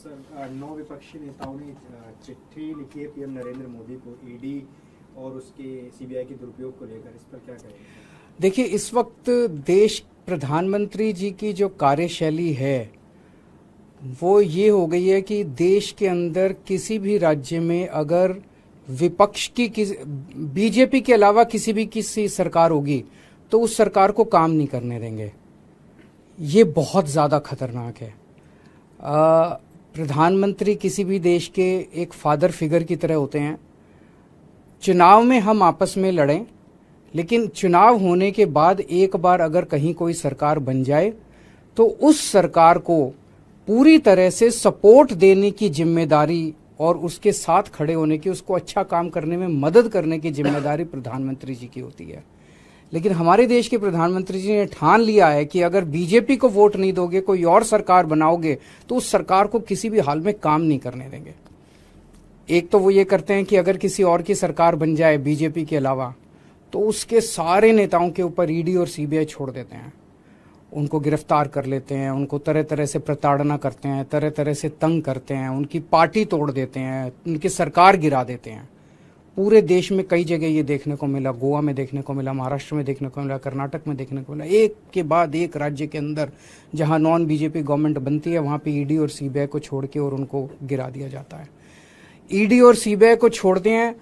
Sir, 9 विपक्षी नेताओं ने चिट्ठी लिखी है पीएम नरेंद्र मोदी को ईडी और उसके सीबीआई के दुरुपयोग को लेकर, इस पर क्या कहेंगे? देखिए, इस वक्त देश प्रधानमंत्री जी की जो कार्यशैली है वो ये हो गई है कि देश के अंदर किसी भी राज्य में अगर विपक्ष की बीजेपी के अलावा किसी सरकार होगी तो उस सरकार को काम नहीं करने देंगे। ये बहुत ज्यादा खतरनाक है। प्रधानमंत्री किसी भी देश के एक फादर फिगर की तरह होते हैं। चुनाव में हम आपस में लड़ें, लेकिन चुनाव होने के बाद एक बार अगर कहीं कोई सरकार बन जाए तो उस सरकार को पूरी तरह से सपोर्ट देने की जिम्मेदारी और उसके साथ खड़े होने की, उसको अच्छा काम करने में मदद करने की जिम्मेदारी प्रधानमंत्री जी की होती है। लेकिन हमारे देश के प्रधानमंत्री जी ने ठान लिया है कि अगर बीजेपी को वोट नहीं दोगे, कोई और सरकार बनाओगे तो उस सरकार को किसी भी हाल में काम नहीं करने देंगे। एक तो वो ये करते हैं कि अगर किसी और की सरकार बन जाए बीजेपी के अलावा तो उसके सारे नेताओं के ऊपर ईडी और सीबीआई छोड़ देते हैं, उनको गिरफ्तार कर लेते हैं, उनको तरह तरह से प्रताड़ना करते हैं, तरह तरह से तंग करते हैं, उनकी पार्टी तोड़ देते हैं, उनकी सरकार गिरा देते हैं। पूरे देश में कई जगह ये देखने को मिला, गोवा में देखने को मिला, महाराष्ट्र में देखने को मिला, कर्नाटक में देखने को मिला। एक के बाद एक राज्य के अंदर जहां नॉन बीजेपी गवर्नमेंट बनती है वहां पे ईडी और सीबीआई को छोड़ के और उनको गिरा दिया जाता है। ईडी और सीबीआई को छोड़ते हैं,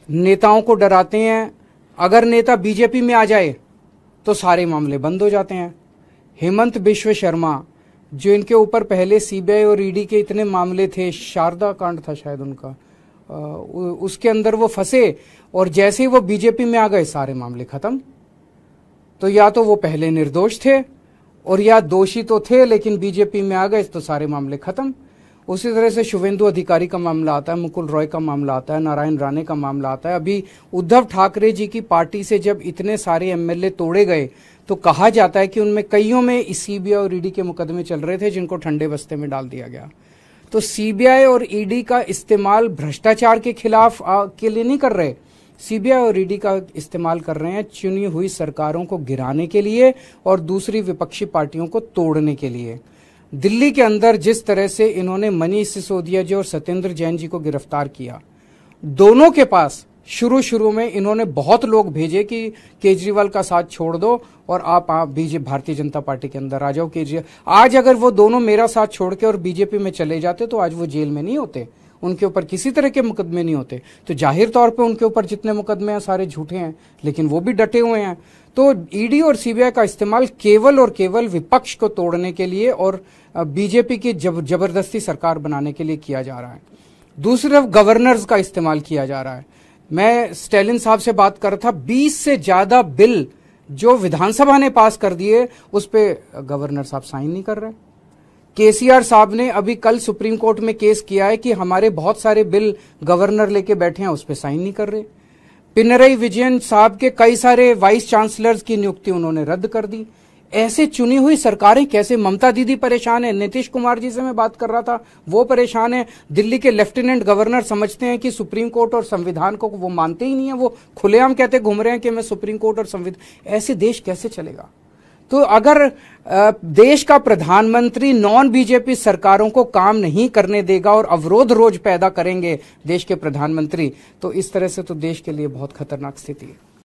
नेताओं को डराते हैं। अगर नेता बीजेपी में आ जाए तो सारे मामले बंद हो जाते हैं। हेमंत बिश्व शर्मा, जो इनके ऊपर पहले सीबीआई और ईडी के इतने मामले थे, शारदा कांड था शायद उनका, उसके अंदर वो फंसे और जैसे ही वो बीजेपी में आ गए सारे मामले खत्म। तो या तो वो पहले निर्दोष थे और या दोषी तो थे लेकिन बीजेपी में आ गए तो सारे मामले खत्म। उसी तरह से शुभेंदु अधिकारी का मामला आता है, मुकुल रॉय का मामला आता है, नारायण राणे का मामला आता है। अभी उद्धव ठाकरे जी की पार्टी से जब इतने सारे एमएलए तोड़े गए तो कहा जाता है कि उनमें कईयों में सीबीआई और ईडी के मुकदमे चल रहे थे जिनको ठंडे बस्ते में डाल दिया गया। तो सीबीआई और ईडी का इस्तेमाल भ्रष्टाचार के खिलाफ के लिए नहीं कर रहे, सीबीआई और ईडी का इस्तेमाल कर रहे हैं चुनी हुई सरकारों को गिराने के लिए और दूसरी विपक्षी पार्टियों को तोड़ने के लिए। दिल्ली के अंदर जिस तरह से इन्होंने मनीष सिसोदिया जी और सत्येंद्र जैन जी को गिरफ्तार किया, दोनों के पास शुरू में इन्होंने बहुत लोग भेजे कि केजरीवाल का साथ छोड़ दो और आप बीजेपी भारतीय जनता पार्टी के अंदर आ जाओ। केजरीवाल आज अगर वो दोनों मेरा साथ छोड़ के और बीजेपी में चले जाते तो आज वो जेल में नहीं होते, उनके ऊपर किसी तरह के मुकदमे नहीं होते। तो जाहिर तौर पे उनके ऊपर जितने मुकदमे हैं सारे झूठे हैं, लेकिन वो भी डटे हुए हैं। तो ईडी और सीबीआई का इस्तेमाल केवल और केवल विपक्ष को तोड़ने के लिए और बीजेपी की जबरदस्ती सरकार बनाने के लिए किया जा रहा है। दूसरी तरफ गवर्नर्स का इस्तेमाल किया जा रहा है। मैं स्टैलिन साहब से बात कर रहा था, 20 से ज्यादा बिल जो विधानसभा ने पास कर दिए उस पे गवर्नर साहब साइन नहीं कर रहे। केसीआर साहब ने अभी कल सुप्रीम कोर्ट में केस किया है कि हमारे बहुत सारे बिल गवर्नर लेके बैठे हैं, उस पे साइन नहीं कर रहे। पिनरई विजयन साहब के कई सारे वाइस चांसलर्स की नियुक्ति उन्होंने रद्द कर दी। ऐसे चुनी हुई सरकारें कैसे? ममता दीदी परेशान है, नीतीश कुमार जी से मैं बात कर रहा था, वो परेशान है। दिल्ली के लेफ्टिनेंट गवर्नर समझते हैं कि सुप्रीम कोर्ट और संविधान को वो मानते ही नहीं है, वो खुलेआम कहते घूम रहे हैं कि मैं सुप्रीम कोर्ट और संविधान। ऐसे देश कैसे चलेगा? तो अगर देश का प्रधानमंत्री नॉन बीजेपी सरकारों को काम नहीं करने देगा और अवरोध रोज पैदा करेंगे देश के प्रधानमंत्री, तो इस तरह से तो देश के लिए बहुत खतरनाक स्थिति है।